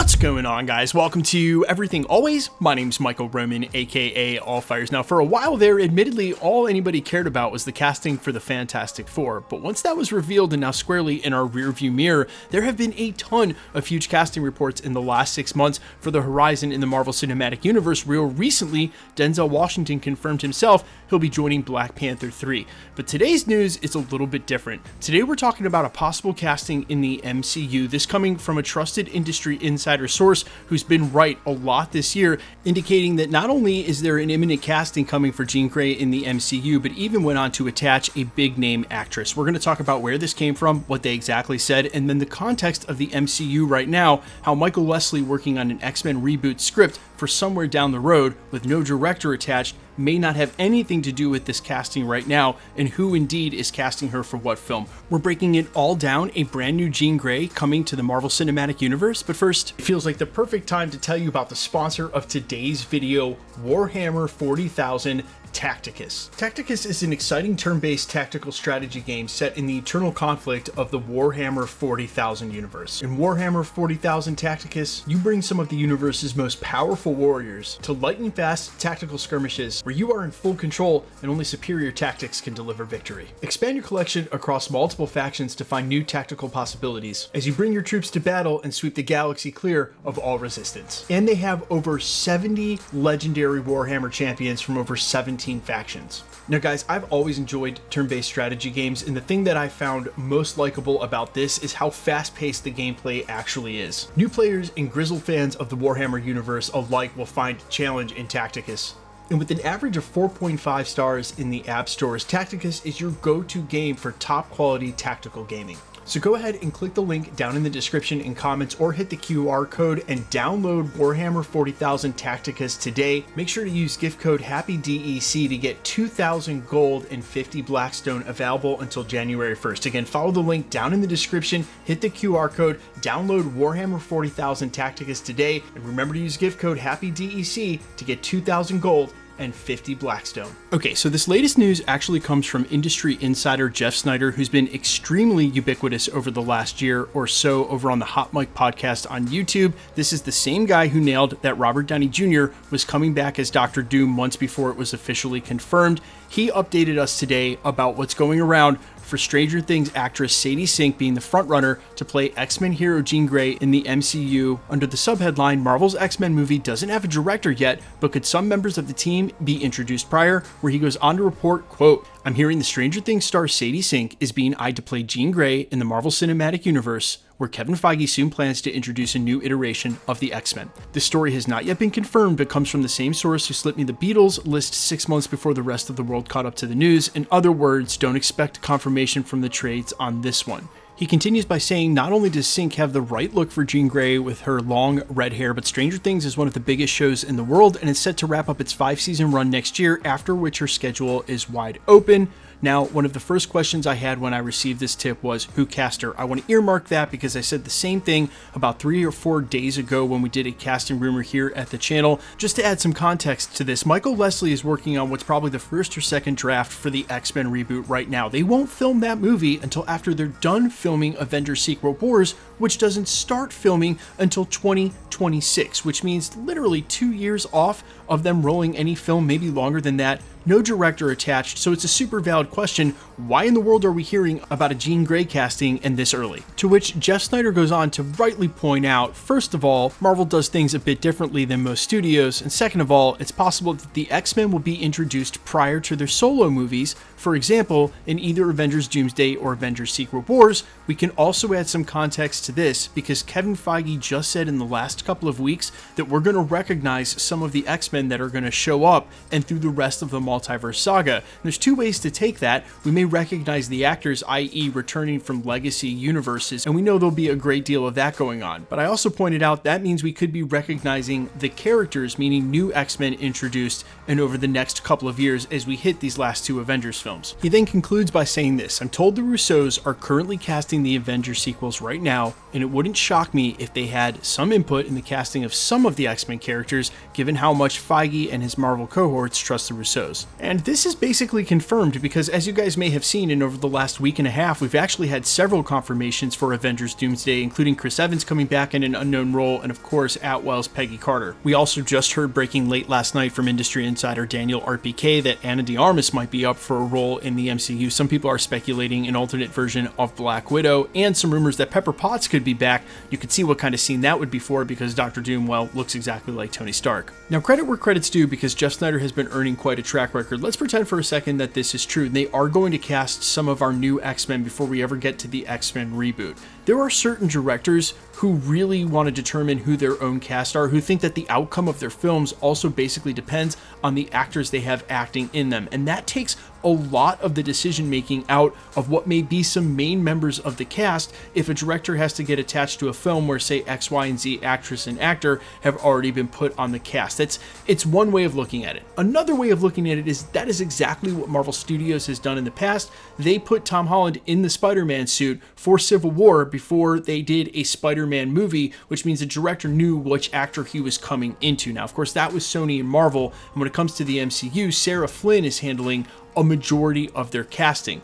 What's going on, guys? Welcome to Everything Always. My name's Michael Roman, aka Allfires. Now, for a while there, admittedly, all anybody cared about was the casting for the Fantastic Four. But once that was revealed and now squarely in our rearview mirror, there have been a ton of huge casting reports in the last 6 months for the horizon in the Marvel Cinematic Universe, where recently Denzel Washington confirmed himself he'll be joining Black Panther 3. But today's news is a little bit different. Today we're talking about a possible casting in the MCU, this coming from a trusted industry insider source who's been right a lot this year, indicating that not only is there an imminent casting coming for Jean Grey in the MCU, but even went on to attach a big name actress. We're going to talk about where this came from, what they exactly said, and then the context of the MCU right now, how Michael Wesley working on an X-Men reboot script for somewhere down the road with no director attached may not have anything to do with this casting right now, and who indeed is casting her for what film. We're breaking it all down, a brand new Jean Grey coming to the Marvel Cinematic Universe, but first, it feels like the perfect time to tell you about the sponsor of today's video, Warhammer 40,000 Tacticus. Tacticus is an exciting turn-based tactical strategy game set in the eternal conflict of the Warhammer 40,000 universe. In Warhammer 40,000 Tacticus, you bring some of the universe's most powerful warriors to lightning-fast tactical skirmishes where you are in full control and only superior tactics can deliver victory. Expand your collection across multiple factions to find new tactical possibilities as you bring your troops to battle and sweep the galaxy clear of all resistance. And they have over 70 legendary Warhammer champions from over 17 factions. Now guys, I've always enjoyed turn-based strategy games, and the thing that I found most likable about this is how fast-paced the gameplay actually is. New players and grizzled fans of the Warhammer universe alike will find challenge in Tacticus. And with an average of 4.5 stars in the app stores, Tacticus is your go-to game for top-quality tactical gaming. So go ahead and click the link down in the description and comments, or hit the QR code and download Warhammer 40,000 Tacticus today. Make sure to use gift code HAPPYDEC to get 2,000 gold and 50 Blackstone available until January 1st. Again, follow the link down in the description, hit the QR code, download Warhammer 40,000 Tacticus today, and remember to use gift code HAPPYDEC to get 2,000 gold and 50 Blackstone. Okay, so this latest news actually comes from industry insider Jeff Snyder, who's been extremely ubiquitous over the last year or so over on the Hot Mic podcast on YouTube. This is the same guy who nailed that Robert Downey Jr. was coming back as Dr. Doom months before it was officially confirmed. He updated us today about what's going around for Stranger Things actress Sadie Sink being the frontrunner to play X-Men hero Jean Grey in the MCU under the subheadline, Marvel's X-Men movie doesn't have a director yet, but could some members of the team be introduced prior? Where he goes on to report, quote, I'm hearing the Stranger Things star Sadie Sink is being eyed to play Jean Grey in the Marvel Cinematic Universe, where Kevin Feige soon plans to introduce a new iteration of the X-Men. This story has not yet been confirmed, but comes from the same source who slipped me the Beatles list 6 months before the rest of the world caught up to the news. In other words, don't expect confirmation from the trades on this one. He continues by saying not only does Sink have the right look for Jean Grey with her long red hair, but Stranger Things is one of the biggest shows in the world and is set to wrap up its 5-season run next year, after which her schedule is wide open. Now, one of the first questions I had when I received this tip was, who cast her? I want to earmark that because I said the same thing about 3 or 4 days ago when we did a casting rumor here at the channel. Just to add some context to this, Michael Wesley is working on what's probably the first or second draft for the X-Men reboot right now. They won't film that movie until after they're done filming Avengers Secret Wars, which doesn't start filming until 2026, which means literally 2 years off of them rolling any film, maybe longer than that. No director attached, so it's a super valid question, why in the world are we hearing about a Jean Grey casting and this early? To which Jeff Snyder goes on to rightly point out, first of all, Marvel does things a bit differently than most studios, and second of all, it's possible that the X-Men will be introduced prior to their solo movies. For example, in either Avengers Doomsday or Avengers Secret Wars. We can also add some context to this because Kevin Feige just said in the last couple of weeks that we're going to recognize some of the X-Men that are going to show up and through the rest of the multiverse saga. And there's 2 ways to take that. We may recognize the actors, i.e. returning from legacy universes, and we know there'll be a great deal of that going on. But I also pointed out that means we could be recognizing the characters, meaning new X-Men introduced and over the next couple of years as we hit these last 2 Avengers films. He then concludes by saying this, I'm told the Russos are currently casting the Avengers sequels right now, and it wouldn't shock me if they had some input in the casting of some of the X-Men characters, given how much Feige and his Marvel cohorts trust the Russos. And this is basically confirmed because, as you guys may have seen, and over the last week and a half, we've actually had several confirmations for Avengers Doomsday, including Chris Evans coming back in an unknown role, and of course, Atwell's Peggy Carter. We also just heard breaking late last night from industry insider Daniel RPK that Ana de Armas might be up for a role in the MCU. Some people are speculating an alternate version of Black Widow, and some rumors that Pepper Potts could be back. You could see what kind of scene that would be for, because Dr. Doom, well, looks exactly like Tony Stark. Now, credit where credit's due, because Jeff Snyder has been earning quite a track record. Let's pretend for a second that this is true. They are going to cast some of our new X-Men before we ever get to the X-Men reboot. There are certain directors who really want to determine who their own cast are, who think that the outcome of their films also basically depends on the actors they have acting in them. And that takes a lot of the decision making out of what may be some main members of the cast if a director has to get attached to a film where, say, X, Y, and Z actress and actor have already been put on the cast. It's one way of looking at it. Another way of looking at it is that is exactly what Marvel Studios has done in the past. They put Tom Holland in the Spider-Man suit for Civil War before they did a Spider-Man movie, which means the director knew which actor he was coming into. Now, of course, that was Sony and Marvel, and when it comes to the MCU, Sarah Flynn is handling a majority of their casting.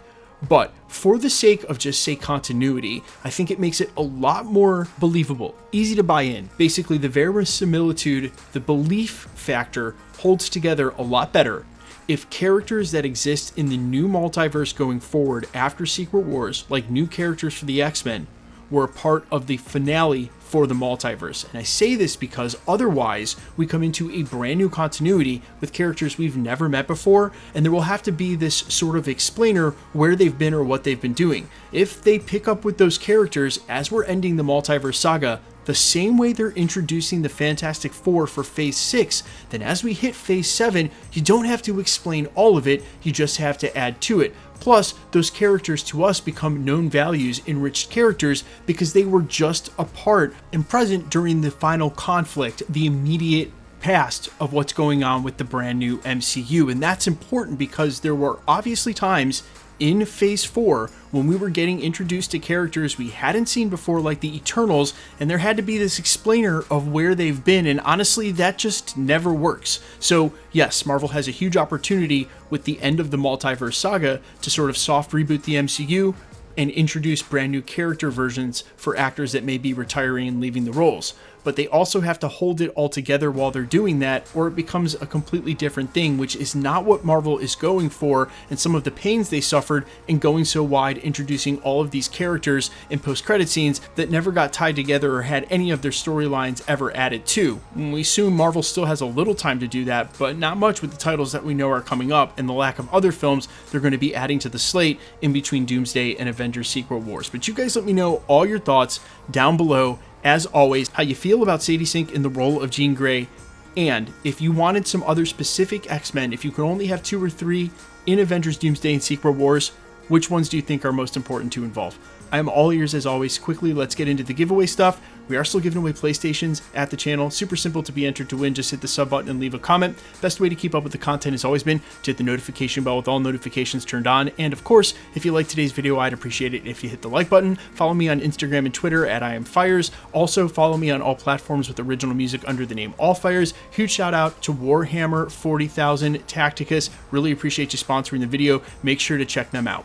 But for the sake of just, say, continuity, I think it makes it a lot more believable, easy to buy in. Basically, the verisimilitude, the belief factor holds together a lot better if characters that exist in the new multiverse going forward after Secret Wars, like new characters for the X-Men, were a part of the finale for the multiverse. And I say this because otherwise we come into a brand new continuity with characters we've never met before, and there will have to be this sort of explainer where they've been or what they've been doing. If they pick up with those characters as we're ending the multiverse saga, the same way they're introducing the Fantastic Four for Phase 6, then as we hit Phase 7, you don't have to explain all of it, you just have to add to it. Plus, those characters to us become known values, enriched characters, because they were just a part and present during the final conflict, the immediate past of what's going on with the brand new MCU. And that's important because there were obviously times in Phase 4 when we were getting introduced to characters we hadn't seen before, like the Eternals, and there had to be this explainer of where they've been, and honestly, that just never works. So yes, Marvel has a huge opportunity with the end of the multiverse saga to sort of soft reboot the MCU and introduce brand new character versions for actors that may be retiring and leaving the roles. But they also have to hold it all together while they're doing that, or it becomes a completely different thing, which is not what Marvel is going for, and some of the pains they suffered in going so wide, introducing all of these characters in post-credit scenes that never got tied together or had any of their storylines ever added to. And we assume Marvel still has a little time to do that, but not much with the titles that we know are coming up and the lack of other films they're going to be adding to the slate in between Doomsday and Avengers Secret Wars. But you guys let me know all your thoughts down below. As always, how you feel about Sadie Sink in the role of Jean Grey, and if you wanted some other specific X-Men, if you could only have 2 or 3 in Avengers Doomsday and Secret Wars, which ones do you think are most important to involve? I am all ears as always. Quickly, let's get into the giveaway stuff. We are still giving away PlayStations at the channel. Super simple to be entered to win. Just hit the sub button and leave a comment. Best way to keep up with the content has always been to hit the notification bell with all notifications turned on. And of course, if you like today's video, I'd appreciate it if you hit the like button. Follow me on Instagram and Twitter at IamFires. Also, follow me on all platforms with original music under the name AllFires. Huge shout out to Warhammer 40,000 Tacticus. Really appreciate you sponsoring the video. Make sure to check them out.